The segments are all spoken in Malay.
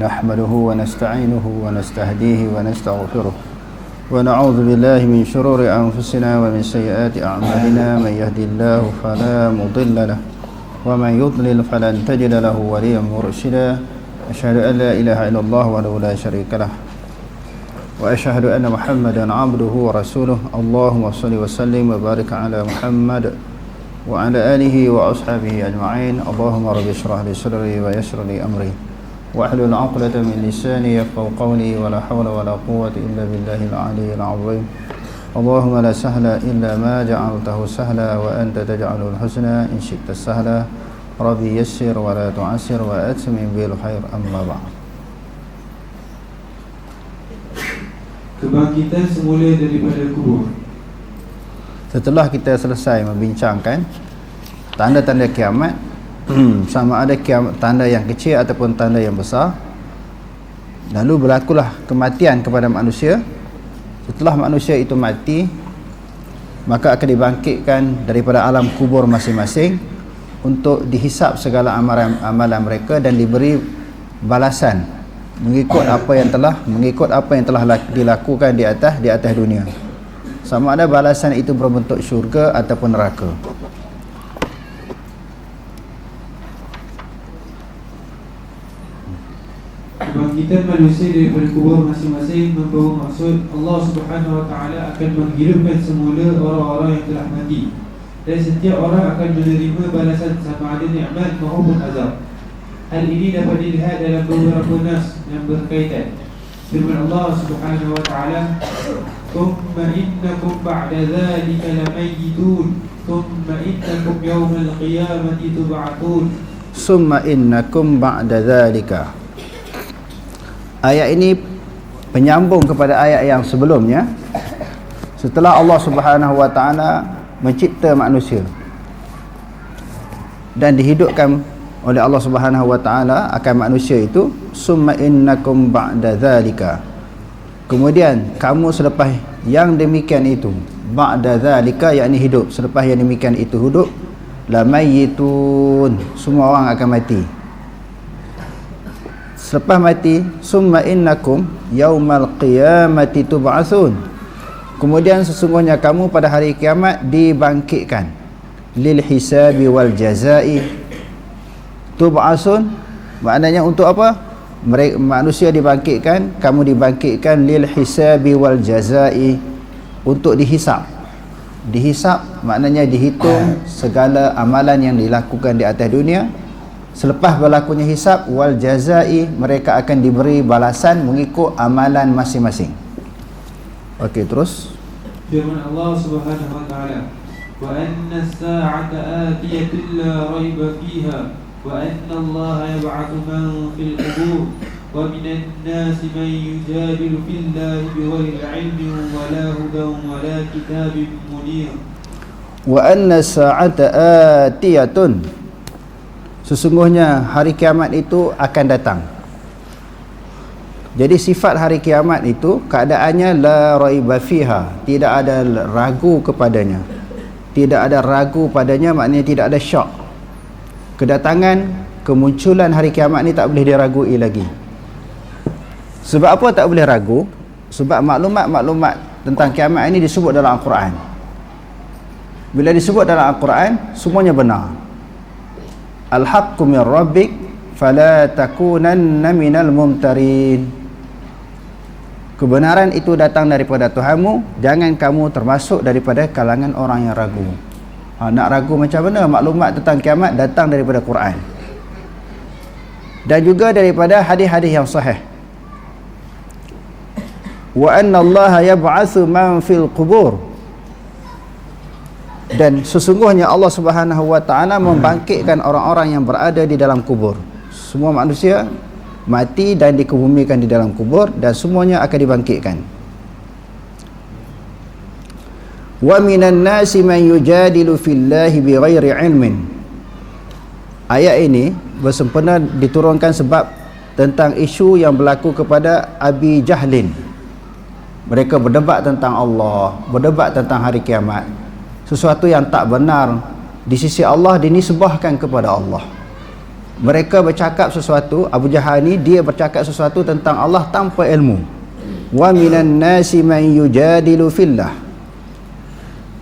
نحمده ونستعينه ونستهديه ونستغفره ونعوذ بالله من شرور أنفسنا ومن سيئات أعمالنا. من يهدي الله فلا مضل له ومن يضلل فلن تجد له وليا مرشدا. أشهد أن لا إله إلا الله وحده لا شريك له وأشهد أن محمدا عبده ورسوله. اللهم صل وسلم وبارك على محمد وعلى آله وأصحابه أجمعين. اللهم رب اشرح لي صدري ويسر لي أمري واحلل عقدة من لساني يفقهوا قولي ولا حول ولا قوة إلا بالله العلي العظيم. اللهم لا سهل إلا ما جعلته سهلا وأنت تجعل الحسن إن شئت سهلا. ربي يسر ولا تعسر وأتمم بالخير. أما بعد. Kebangkitan semula daripada kubur. Setelah kita selesai membincangkan tanda-tanda kiamat, sama ada kiamat tanda yang kecil ataupun tanda yang besar, lalu berlakulah kematian kepada manusia. Setelah manusia itu mati, maka akan dibangkitkan daripada alam kubur masing-masing untuk dihisap segala amalan mereka dan diberi balasan mengikut apa yang telah dilakukan di atas dunia. Sama ada balasan itu berbentuk syurga ataupun neraka. Kebangkitan manusia daripada kubur masing-masing membawa maksud Allah Subhanahu Wa Taala akan menghidupkan semula orang-orang yang telah mati, dan setiap orang akan menerima balasan sama ada nikmat maupun azab. Hal ini dapat dilihat dalam beberapa nas yang berkaitan. Firman Allah Subhanahu Wa Taala, "Thumma innakum ba'da dzalika lamayyitun, thumma innakum yawmal qiyamati tub'atsun." Summa innakum ba'da dzalika. Ayat ini penyambung kepada ayat yang sebelumnya. Setelah Allah Subhanahu Wa Taala mencipta manusia dan dihidupkan oleh Allah Subhanahu Wa Taala akan manusia itu, summa innakum ba'da dzalika. Kemudian kamu selepas yang demikian itu, ba'da dzalika yakni hidup, selepas yang demikian itu hidup, lamayyitun, semua orang akan mati. Selepas mati, summa innakum yaumal qiyamati tub'atsun. Kemudian sesungguhnya kamu pada hari kiamat dibangkitkan. Lil hisabi wal jazai. Tub'atsun maknanya untuk apa? Manusia dibangkitkan, kamu dibangkitkan lil hisabi wal jazai, untuk dihisap. Dihisap maknanya dihitung segala amalan yang dilakukan di atas dunia. Selepas berlakunya hisab wal jazai, mereka akan diberi balasan mengikut amalan masing-masing. Okey, terus Firman Allah Subhanahu Wa Taala, "Wa anna as-sa'ata atiyatun la raiba fiha, wa anna Allah yab'atsu man fil qubur, wa minan nasi man yujadilu fillahi bighayri 'ilmin wa la hudan wa la kitabin munir." Wa anna as-sa'ata atiyatun. Sesungguhnya hari kiamat itu akan datang. Jadi sifat hari kiamat itu keadaannya la raiba fiha, tidak ada ragu kepadanya. Tidak ada ragu padanya maknanya tidak ada syak. Kedatangan, kemunculan hari kiamat ni tak boleh diragui lagi. Sebab apa tak boleh ragu? Sebab maklumat-maklumat tentang kiamat ini disebut dalam Al-Quran. Bila disebut dalam Al-Quran, semuanya benar. Al-haqqu min rabbik fala takunanna minal mumtarin. Kebenaran itu datang daripada Tuhanmu, jangan kamu termasuk daripada kalangan orang yang ragu. Nak ragu macam mana? Maklumat tentang kiamat datang daripada Quran dan juga daripada hadis-hadis yang sahih. Wa anna Allah yab'atsu man fil qubur. Dan sesungguhnya Allah Subhanahu Wa Taala membangkitkan orang-orang yang berada di dalam kubur. Semua manusia mati dan dikebumikan di dalam kubur, dan semuanya akan dibangkitkan. Wa minan nasi man yujadilu fillahi bighairi ilmin. Ayat ini bersempena diturunkan sebab tentang isu yang berlaku kepada Abi Jahlin. Mereka berdebat tentang Allah, berdebat tentang hari kiamat. Sesuatu yang tak benar di sisi Allah dinisbahkan kepada Allah. Mereka bercakap sesuatu, Abu Jahal ni dia bercakap sesuatu tentang Allah tanpa ilmu. Wa minan nasi man yujadilu fillah.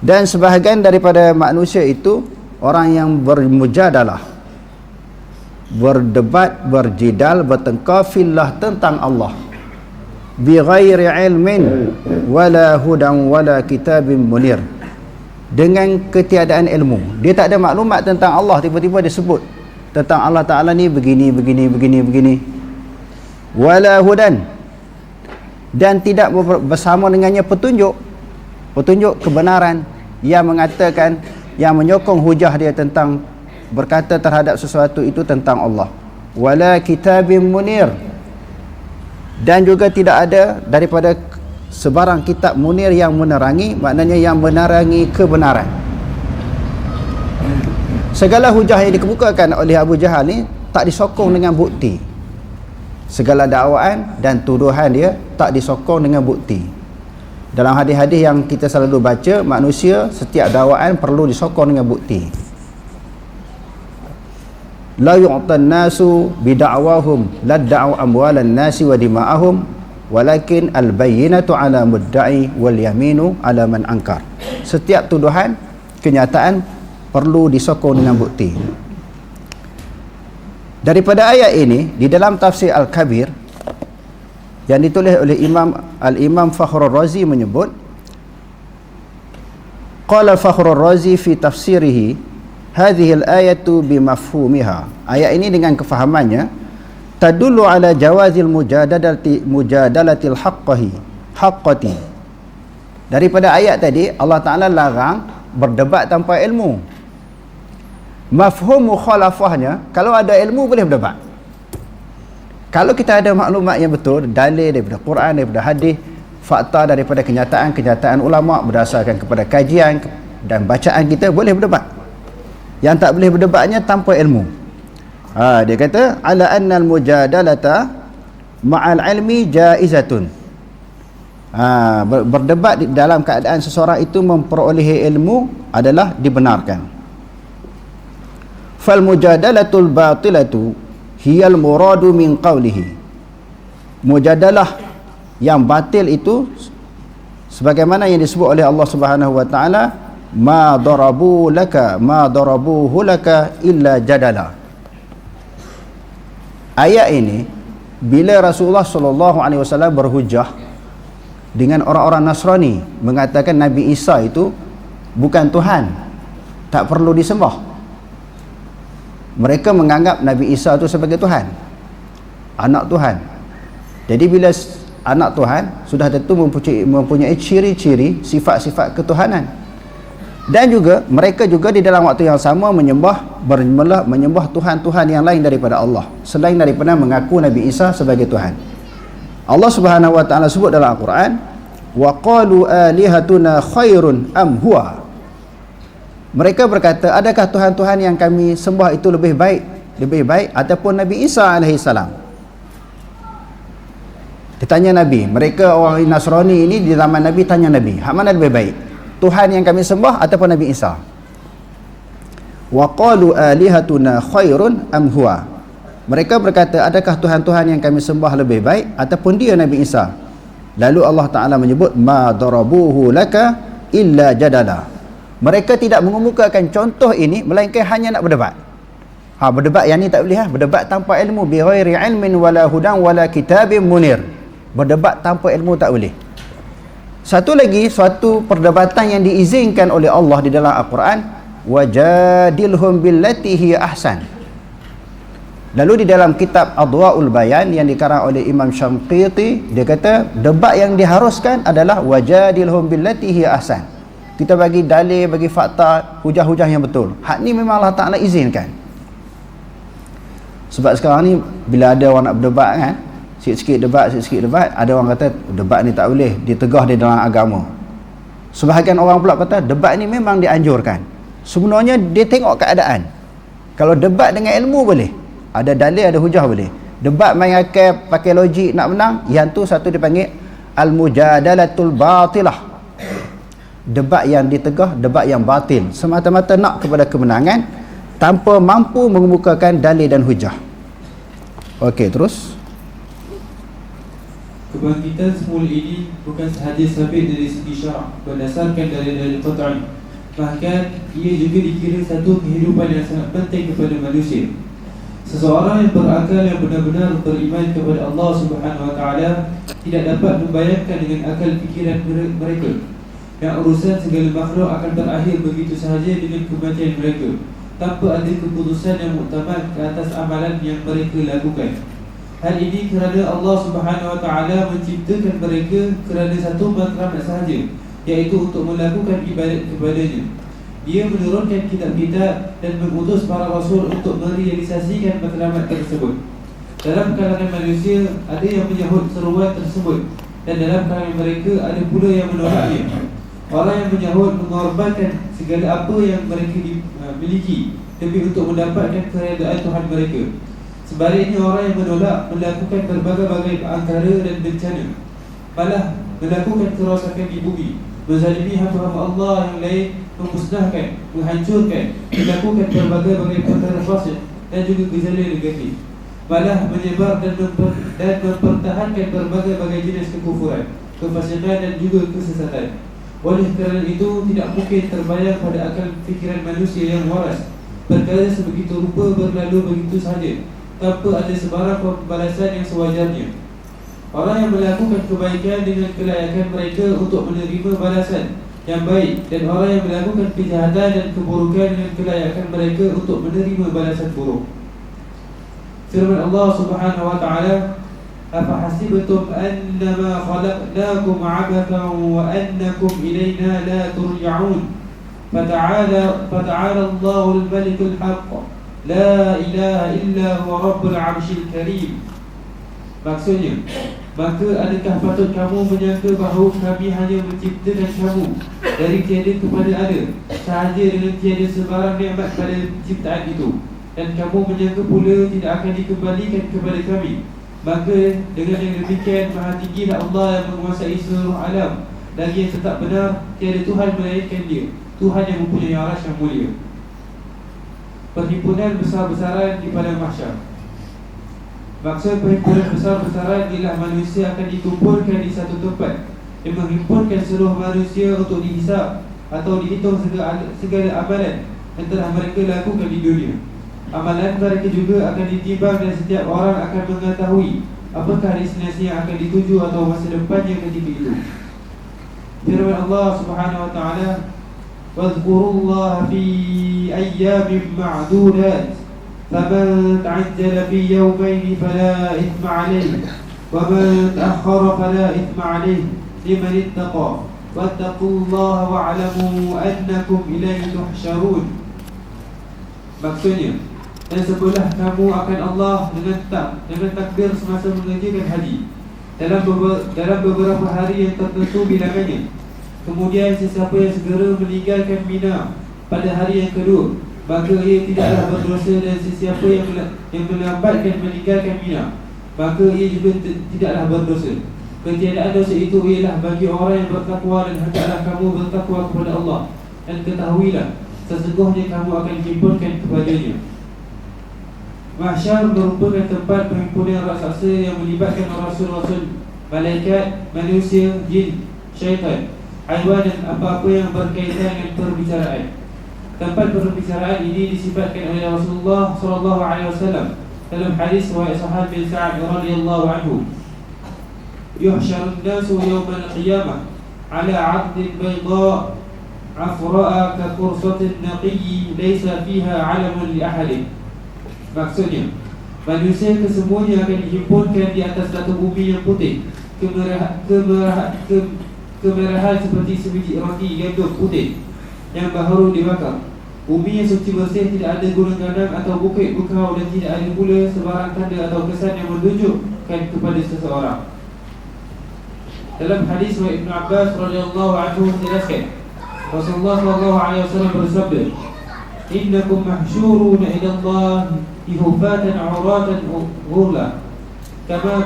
Dan sebahagian daripada manusia itu orang yang bermujadalah, berdebat, berjidal, bertengkar fillah tentang Allah, bighairi ilmin wala hudan wala kitabin munir, dengan ketiadaan ilmu. Dia tak ada maklumat tentang Allah, tiba-tiba dia sebut tentang Allah Ta'ala ni begini wala hudan, dan tidak bersama dengannya petunjuk kebenaran yang mengatakan, yang menyokong hujah dia tentang berkata terhadap sesuatu itu tentang Allah, wala kitabim munir, dan juga tidak ada daripada sebarang kitab munir yang menerangi, maknanya yang menerangi kebenaran. Segala hujah yang dikemukakan oleh Abu Jahal ni tak disokong dengan bukti. Segala dakwaan dan tuduhan dia tak disokong dengan bukti. Dalam hadis-hadis yang kita selalu baca, manusia setiap dakwaan perlu disokong dengan bukti. La yu'tan nasu bida'wahum ladda'u amwalan nasi wa dima'ahum walakin al-bayyinatu ala mudda'i wal yaminu ala man ankar. Setiap tuduhan, kenyataan perlu disokong dengan bukti. Daripada ayat ini, di dalam tafsir Al-Kabir yang ditulis oleh Al-Imam Fakhrul Razi menyebut, qala Fakhrul Razi fi tafsirihi hadhihi al-ayatu bimafhumiha. Ayat ini dengan kefahamannya tadullu ala jawazil mujadalatil haqqati. Daripada ayat tadi Allah Ta'ala larang berdebat tanpa ilmu. Mafhum mukhalafahnya, kalau ada ilmu boleh berdebat. Kalau kita ada maklumat yang betul, dalil daripada Quran, daripada hadis, fakta daripada kenyataan ulama berdasarkan kepada kajian dan bacaan kita, boleh berdebat. Yang tak boleh berdebatnya tanpa ilmu. Dia kata ala annal mujadalata ma'al ilmi jaizatun. Berdebat dalam keadaan seseorang itu memperolehi ilmu adalah dibenarkan. Fal mujadalatul batilatu hiyal muradu min qawlihi. Mujadalah yang batil itu sebagaimana yang disebut oleh Allah Subhanahu wa taala, ma darabuhu laka illa jadala. Ayat ini bila Rasulullah sallallahu alaihi wasallam berhujah dengan orang-orang Nasrani mengatakan Nabi Isa itu bukan Tuhan, tak perlu disembah. Mereka menganggap Nabi Isa itu sebagai Tuhan, anak Tuhan. Jadi bila anak Tuhan sudah tentu mempunyai ciri-ciri sifat-sifat ketuhanan. Dan juga mereka juga di dalam waktu yang sama menyembah Tuhan-Tuhan yang lain daripada Allah, selain daripada mengaku Nabi Isa sebagai Tuhan. Allah Subhanahu wa taala sebut dalam Al-Quran, wa qalu alihatuna khairun am huwa. Mereka berkata, adakah Tuhan-Tuhan yang kami sembah itu lebih baik ataupun Nabi Isa alaihissalam? Ditanya Nabi, mereka orang Nasrani ini di zaman Nabi tanya Nabi, hak mana lebih baik, Tuhan yang kami sembah ataupun Nabi Isa? Wa qalu alihatuna khairun am huwa. Mereka berkata, adakah Tuhan-Tuhan yang kami sembah lebih baik ataupun dia Nabi Isa? Lalu Allah Ta'ala menyebut, ma darabuhu laka illa jadala. Mereka tidak mengemukakan contoh ini melainkan hanya nak berdebat. Berdebat yang ni tak boleh, berdebat tanpa ilmu, bi ghairi ilmin wala hudan wala kitabim munir. Berdebat tanpa ilmu tak boleh. Satu lagi, suatu perdebatan yang diizinkan oleh Allah di dalam Al-Quran, wajadilhum billati hiya ahsan. Lalu di dalam kitab Adwa'ul Bayan yang dikarang oleh Imam Syamqiti, dia kata debat yang diharuskan adalah wajadilhum billati hiya ahsan. Kita bagi dalil, bagi fakta, hujah-hujah yang betul. Hak ni memang Allah Ta'ala izinkan. Sebab sekarang ni bila ada orang nak berdebat kan, sikit-sikit debat, ada orang kata debat ni tak boleh, ditegah di dalam agama. Sebahagian orang pula kata debat ni memang dianjurkan. Sebenarnya dia tengok keadaan. Kalau debat dengan ilmu boleh, ada dalil, ada hujah boleh. Debat main akal, pakai logik nak menang, yang tu satu dipanggil al-mujadalatul batilah. Debat yang ditegah, debat yang batil, semata-mata nak kepada kemenangan, tanpa mampu mengemukakan dalil dan hujah. Okey, terus. Kebangkitan semula ini bukan sahaja sabit dari segi syarak berdasarkan dalil-dalil qat'i, bahkan ia juga dikira satu kehidupan yang sangat penting kepada manusia. Seseorang yang berakal yang benar-benar beriman kepada Allah Subhanahu Wa Taala tidak dapat membayangkan dengan akal fikiran mereka yang urusan segala makhluk akan berakhir begitu sahaja dengan kematian mereka, tanpa ada keputusan yang muktamad ke atas amalan yang mereka lakukan. Hal ini kerana Allah Subhanahu Wa Taala menciptakan mereka kerana satu matlamat sahaja, iaitu untuk melakukan ibadat kepadanya. Dia menurunkan kitab-kitab dan mengutus para rasul untuk merealisasikan matlamat tersebut. Dalam kalangan manusia ada yang menyahut seruan tersebut, dan dalam kalangan mereka ada pula yang menolaknya. Orang yang menyahut mengorbankan segala apa yang mereka miliki demi untuk mendapatkan keredaan Tuhan mereka. Sebaliknya orang yang menolak melakukan berbagai-bagai perkara dan bencana, malah melakukan kerosakan di bumi, menzalimi hamba-hamba Allah yang lain, memusnahkan, menghancurkan, melakukan berbagai-bagai perkara fasik dan juga gejala negatif, malah menyebar dan mempertahankan berbagai-bagai jenis kekufuran, kefasikan dan juga kesesatan. Oleh kerana itu tidak mungkin terbayang pada akal fikiran manusia yang waras perkara sebegitu rupa berlalu begitu sahaja tanpa ada sebarang pembalasan yang sewajarnya. Orang yang melakukan kebaikan dengan kelayakan mereka untuk menerima balasan yang baik, dan orang yang melakukan kejahatan dan keburukan dengan kelayakan mereka untuk menerima balasan buruk. Firman Allah Subhanahu Wa Taala, "Afahasibtum annama khalaqnakum 'abathan wa annakum ilayna la turja'un. Fata'ala Allahul Malikul Haqq. La ilaha illa huwa Rabbul 'Arsyil Karim." Maksudnya, maka adakah patut kamu menyangka bahawa kami hanya menciptakan kamu dari tiada kepada ada, sahaja dengan tiada sebarang nikmat pada ciptaan itu, dan kamu menyangka pula tidak akan dikembalikan kepada kami? Maka dengan yang demikian, maha tinggilah Allah yang menguasai seluruh alam. Lagi yang tetap benar, tiada Tuhan melainkan Dia, Tuhan yang mempunyai arasy yang mulia. Perhimpunan besar-besaran di padang mahsyar. Maksud perhimpunan besar-besaran ialah manusia akan dikumpulkan di satu tempat yang menghimpunkan seluruh manusia untuk dihisap atau dihitung segala amalan yang telah mereka lakukan di dunia. Amalan mereka juga akan ditimbang dan setiap orang akan mengetahui apakah destinasi yang akan dituju atau masa depannya ketika itu. Firman Allah Subhanahu Wa Taala, "Wadhkurullaha fi ayyamin ma'dudat, faman ta'ajjala fi yawmayn fala ithma 'alayhi, wa man ta'akhkhara fala ithma 'alayhi, liman ittaqa, wattaqullaha wa'lamu annakum ilayhi tuhsyarun." Maksudnya, dan sebutlah kamu akan Allah dengan takbir semasa mengerjakan haji dalam beberapa hari yang tertentu bilangannya. Kemudian sesiapa yang segera meninggalkan Mina pada hari yang kedua, maka ia tidaklah berdosa, dan sesiapa yang melambatkan meninggalkan Mina, maka ia juga tidaklah berdosa. Ketiadaan dosa itu ialah bagi orang yang bertakwa, dan hendaklah kamu bertakwa kepada Allah, dan ketahuilah sesungguhnya kamu akan dihimpunkan kepadanya. Mahsyar merupakan tempat perhimpunan raksasa yang melibatkan rasul-rasul, malaikat, manusia, jin, syaitan, haiwan dan apa-apa yang berkaitan dengan perbicaraan. Tempat perbicaraan ini disifatkan oleh Rasulullah SAW dalam hadis riwayat Sahal bin Sa'ad radhiyallahu anhu, "Yuhsyarun nasu yawmal qiyamah ala 'abdin bayda' afra'a ka qursatin naqiyyi laysa fiha 'alamun li ahadin." Maksudnya, manusia kesemuanya akan dihimpunkan di atas satu bumi yang putih, kemerahan seperti sebiji roti gandum putih yang baru dibakar. Bumi yang suci bersih, tidak ada gunung gandang atau bukit bukau, dan tidak ada pula sebarang tanda atau kesan yang menunjukkan kepada seseorang. Dalam hadis Ibn Abbas radhiyallahu anhu menjelaskan, Rasulullah SAW bersabda, "Innakum mahsyuruna ila Allah hufatan 'uratan ghurla, kama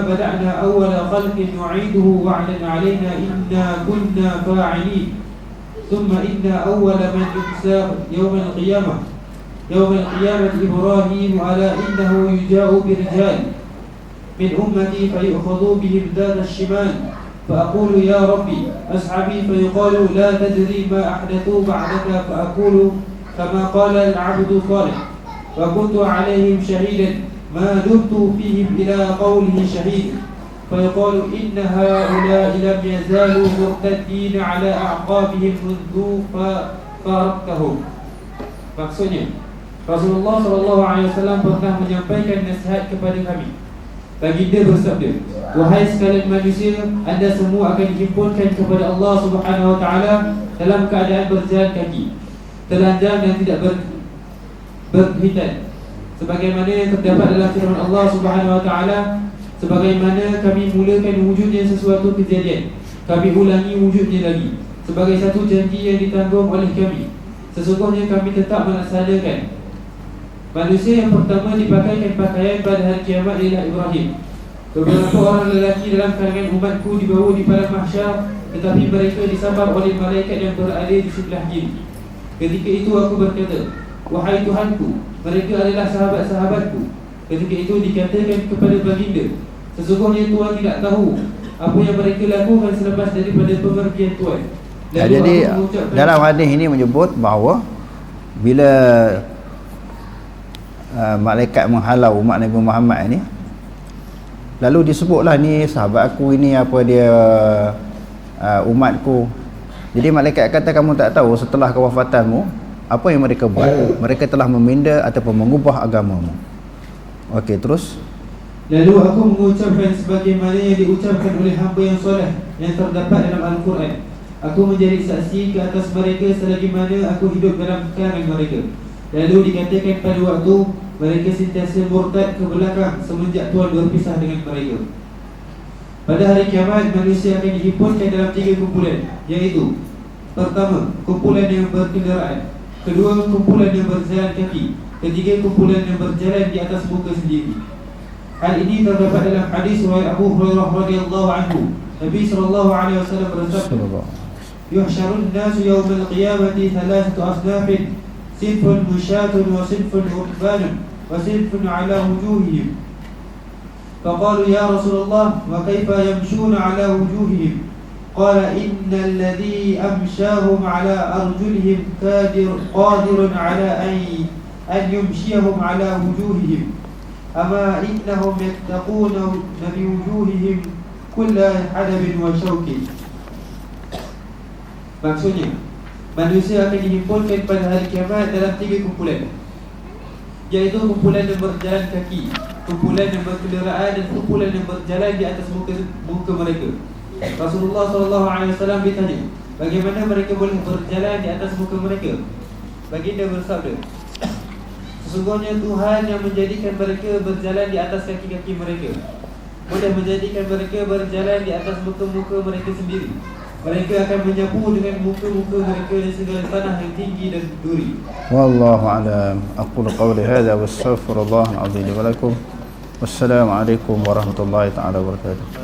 bada'na awwala khalqin nu'iduhu wa'dan 'alaina inna kunna fa'ilin, thumma inna awwala man yuksa yawm al-qiyamah يوم القيامة إبراهيم على إنه يجاء برجال من أمتي فيؤخذوا بهم ذات الشمال فأقول يا ربي أصحابي فيقال لا تدري ما أحدثوا بعدك فأقول كما قال العبد صالح وكنت عليهم شهيدا ما دمت فيهم إلى قوله شهيد فيقال إن هؤلاء لم يزالوا مرتدين على أعقابهم منذ فارقتهم. Maksudnya Rasulullah SAW pernah menyampaikan nasihat kepada kami. Baginda bersabda, wahai sekalian manusia, anda semua akan dihimpunkan kepada Allah Subhanahu Wa Taala dalam keadaan berjalan kaki, telanjang dan tidak berhitan, sebagaimana yang terdapat dalam firman Allah Subhanahu Wa Taala, sebagaimana kami mulakan wujudnya sesuatu kejadian, kami ulangi wujudnya lagi sebagai satu janji yang ditanggung oleh kami. Sesungguhnya kami tetap melaksanakan. Manusia yang pertama dipakaikan pakaian pada hari kiamat ialah Ibrahim. Beberapa orang lelaki dalam kalangan umatku dibawa di padang mahsyar, tetapi mereka disabar oleh malaikat yang berada di sebelah kiri. Ketika itu aku berkata, wahai Tuhanku, mereka adalah sahabat-sahabatku. Ketika itu dikatakan kepada baginda, sesungguhnya Tuhan tidak tahu apa yang mereka lakukan selepas daripada pemergian Tuhan. Jadi dalam hadis ini menyebut bahawa bila malaikat menghalau umat Nabi Muhammad ini, lalu disebutlah ni sahabat aku, ini apa dia umatku. Jadi malaikat kata, kamu tak tahu setelah kewafatanmu apa yang mereka buat? Mereka telah meminda ataupun mengubah agamamu. Okey, terus. Lalu aku mengucapkan sebagaimana yang diucapkan oleh hamba yang soleh yang terdapat dalam Al-Quran. Aku menjadi saksi ke atas mereka selagi mana aku hidup dalam kalangan mereka. Lalu dikatakan pada waktu mereka sentiasa murtad ke belakang semenjak Tuhan berpisah dengan mereka. Pada hari kiamat, manusia akan dihimpunkan dalam 3 kumpulan, iaitu pertama, kumpulan yang berkenderaan, kedua, kumpulan yang berjalan kaki, ketiga, kumpulan yang berjalan di atas muka sendiri. Hal ini terdapat dalam hadis riwayat Abu Hurairah radhiyallahu anhu. Nabi SAW bersabda, yuhsyarun nasu yawmal qiyamati thalathatu asnafin, sinfun musyatun wa sinfun urbanun wa sinfun ala wujuhihim. Faqalu ya Rasulullah wa kaifa yamshuna ala wujuhihim? Qala innal ladhi amshahum ala arjulihim qadirun ala an yumshiyahum ala wujuhihim. Ama innahum yattaquna bi wujuhihim kulla hadabin wa syaukin. Maksudnya, manusia akan dihimpunkan pada hari kiamat dalam 3 kumpulan, iaitu kumpulan yang berjalan kaki, kumpulan yang berkenderaan dan kumpulan yang berjalan di atas muka mereka. Rasulullah SAW ditanya, bagaimana mereka boleh berjalan di atas muka mereka? Baginda bersabda, sesungguhnya Tuhan yang menjadikan mereka berjalan di atas kaki-kaki mereka, boleh menjadikan mereka berjalan di atas muka-muka mereka sendiri. Mereka akan menyapu dengan muka-muka mereka di segala tanah yang tinggi dan duri. Wallahu a'lam. Aqulu qawli hadza wa astaghfirullah al-azim li wa lakum. Wassalamu alaikum warahmatullahi taala wabarakatuh.